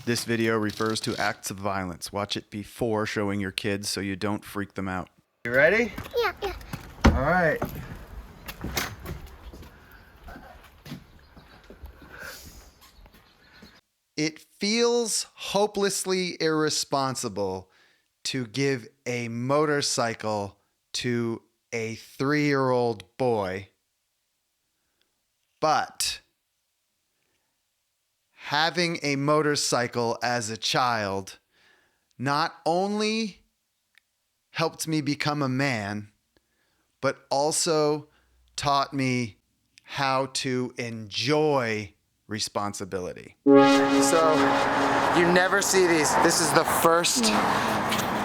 This video refers to acts of violence. Watch it before showing your kids so you don't freak them out. You ready? Yeah. All right. It feels hopelessly irresponsible to give a motorcycle to a 3-year-old boy, but having a motorcycle as a child not only helped me become a man, but also taught me how to enjoy responsibility. So, you never see these. This is the first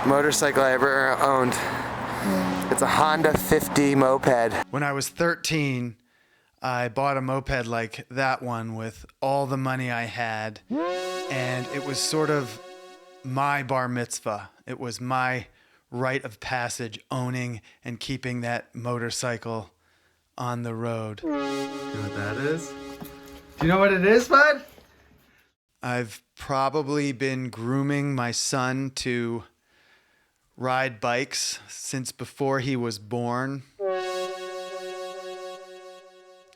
motorcycle I ever owned. It's a Honda 50 moped. When I was 13, I bought a moped like that one with all the money I had, and it was sort of my bar mitzvah. It was my rite of passage, owning and keeping that motorcycle on the road. You know what that is? Do you know what it is, bud? I've probably been grooming my son to ride bikes since before he was born.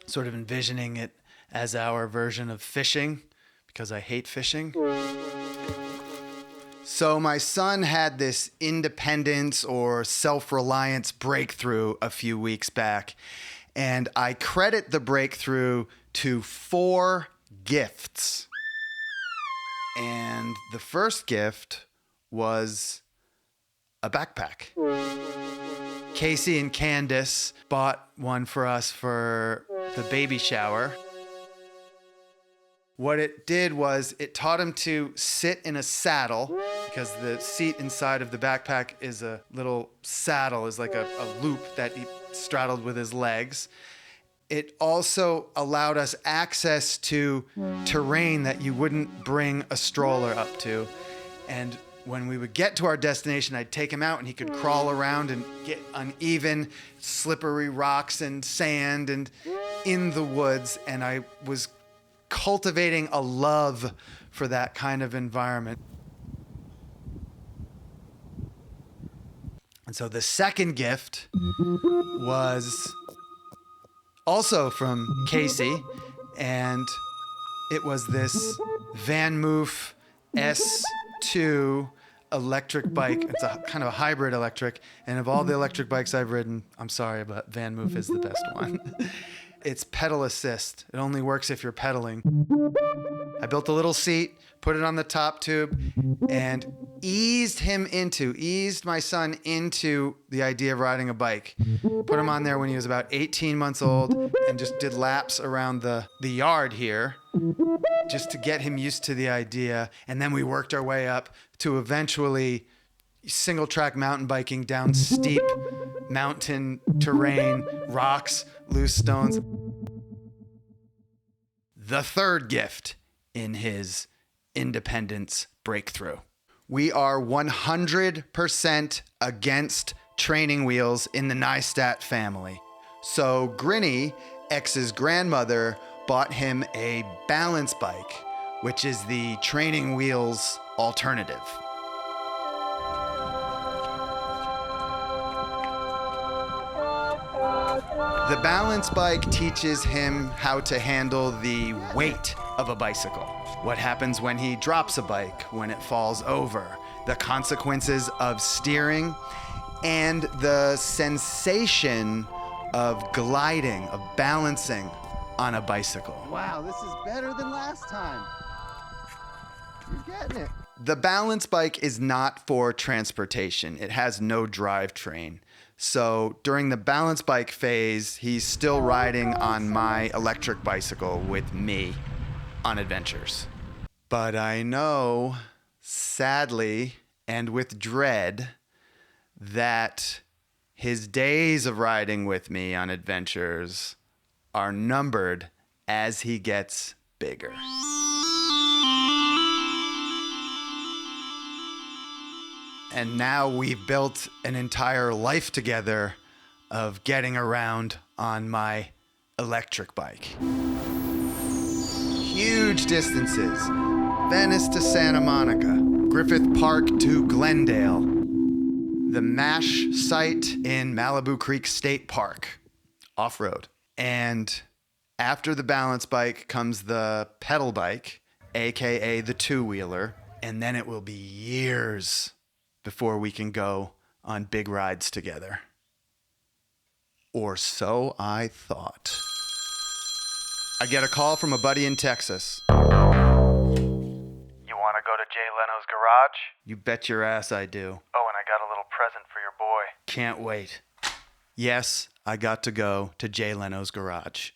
Sort of envisioning it as our version of fishing, because I hate fishing. So my son had this independence or self-reliance breakthrough a few weeks back, and I credit the breakthrough to 4 gifts. And the first gift was a backpack. Casey and Candace bought one for us for the baby shower. What it did was it taught him to sit in a saddle, because the seat inside of the backpack is a little saddle, is like a loop that he straddled with his legs. It also allowed us access to terrain that you wouldn't bring a stroller up to. And when we would get to our destination, I'd take him out and he could crawl around and get uneven, slippery rocks and sand and in the woods. And I was cultivating a love for that kind of environment. And so the second gift was also from Casey, and it was this Van Moof S2 electric bike. It's a kind of a hybrid electric, and of all the electric bikes I've ridden, I'm sorry, but Van Moof is the best one. It's pedal assist. It only works if you're pedaling. I built a little seat, put it on the top tube, and eased my son into the idea of riding a bike. Put him on there when he was about 18 months old and just did laps around the yard here just to get him used to the idea. And then we worked our way up to eventually single track mountain biking down steep mountain terrain, rocks, loose stones. The third gift in his independence breakthrough. We are 100% against training wheels in the Neistat family. So Grinny, X's grandmother, bought him a balance bike, which is the training wheels alternative. The balance bike teaches him how to handle the weight of a bicycle. What happens when he drops a bike, when it falls over, the consequences of steering, and the sensation of gliding, of balancing on a bicycle. Wow, this is better than last time. You're getting it. The balance bike is not for transportation. It has no drivetrain. So during the balance bike phase, he's still riding on my electric bicycle with me on adventures. But I know, sadly, and with dread, that his days of riding with me on adventures are numbered as he gets bigger. And now we've built an entire life together of getting around on my electric bike. Huge distances, Venice to Santa Monica, Griffith Park to Glendale, the MASH site in Malibu Creek State Park, off-road. And after the balance bike comes the pedal bike, AKA the two-wheeler, and then it will be years before we can go on big rides together. Or so I thought. I get a call from a buddy in Texas. You want to go to Jay Leno's garage? You bet your ass I do. Oh, and I got a little present for your boy. Can't wait. Yes, I got to go to Jay Leno's garage.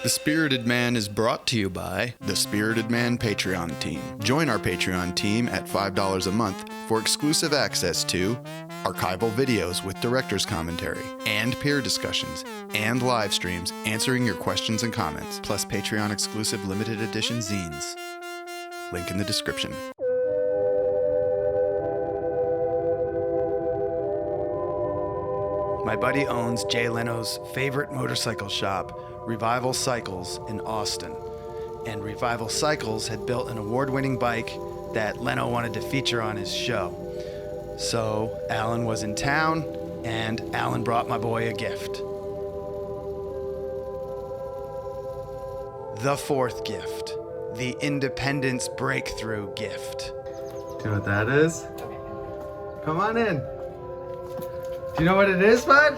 The Spirited Man is brought to you by the Spirited Man Patreon team. Join our Patreon team at $5 a month for exclusive access to archival videos with director's commentary and peer discussions and live streams answering your questions and comments, plus Patreon exclusive limited edition zines. Link in the description. My buddy owns Jay Leno's favorite motorcycle shop, Revival Cycles in Austin. And Revival Cycles had built an award-winning bike that Leno wanted to feature on his show. So Alan was in town, and Alan brought my boy a gift. The fourth gift, the Independence Breakthrough gift. Do you know what that is? Come on in. Do you know what it is, bud?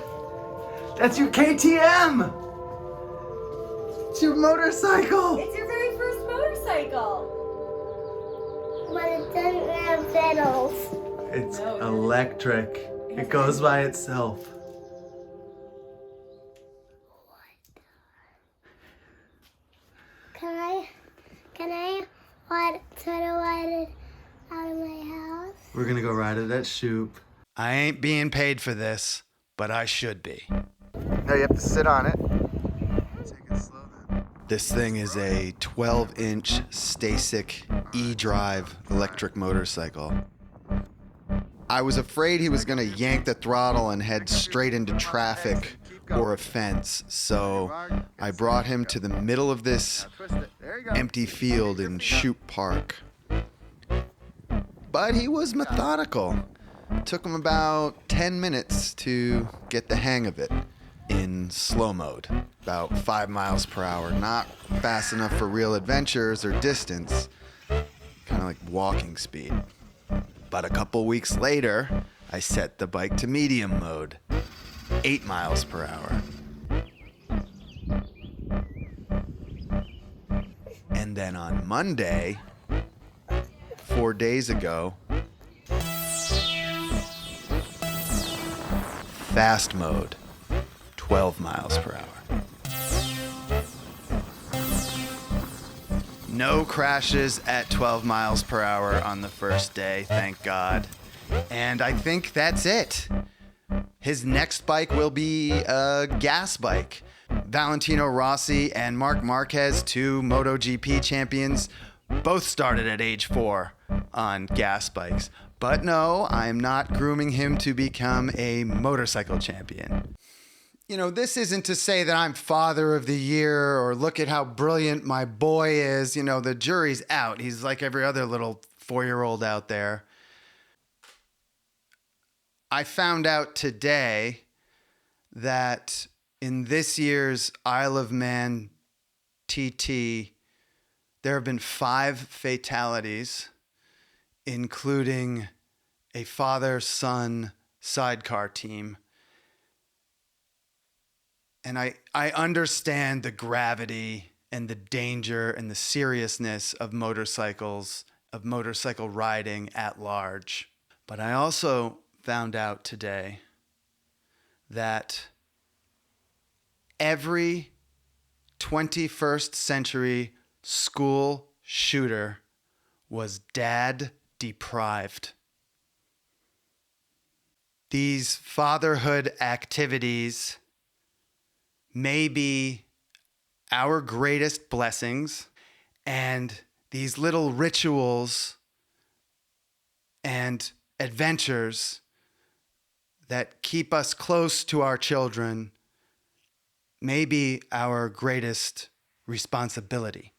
That's your KTM! It's your motorcycle! It's your very first motorcycle. But it doesn't have pedals. It's electric. It goes by itself. Can I try to ride it out of my house? We're gonna go ride it at Shoop. I ain't being paid for this, but I should be. No, you have to sit on it. Take it slow then. This thing is a 12-inch Stasic e-drive electric motorcycle. I was afraid he was going to yank the throttle and head straight into traffic or a fence, so I brought him to the middle of this empty field in Shoop Park. But he was methodical. It took him about 10 minutes to get the hang of it in slow mode, about 5 miles per hour. Not fast enough for real adventures or distance, kind of like walking speed. But a couple weeks later, I set the bike to medium mode, 8 miles per hour. And then on Monday, 4 days ago, fast mode, 12 miles per hour. No crashes at 12 miles per hour on the first day, thank God. And I think that's it. His next bike will be a gas bike. Valentino Rossi and Marc Marquez, two MotoGP champions, both started at age 4 on gas bikes. But no, I'm not grooming him to become a motorcycle champion. You know, this isn't to say that I'm father of the year or look at how brilliant my boy is. You know, the jury's out. He's like every other little 4-year-old out there. I found out today that in this year's Isle of Man TT, there have been 5 fatalities, including a father-son sidecar team. And I understand the gravity and the danger and the seriousness of motorcycles, of motorcycle riding at large. But I also found out today that every 21st century school shooter was dad deprived. These fatherhood activities may be our greatest blessings, and these little rituals and adventures that keep us close to our children may be our greatest responsibility.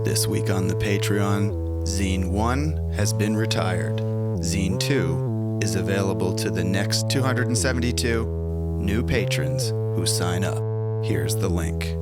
This week on the Patreon, Zine 1 has been retired. Zine 2 is available to the next 272 new patrons who sign up. Here's the link.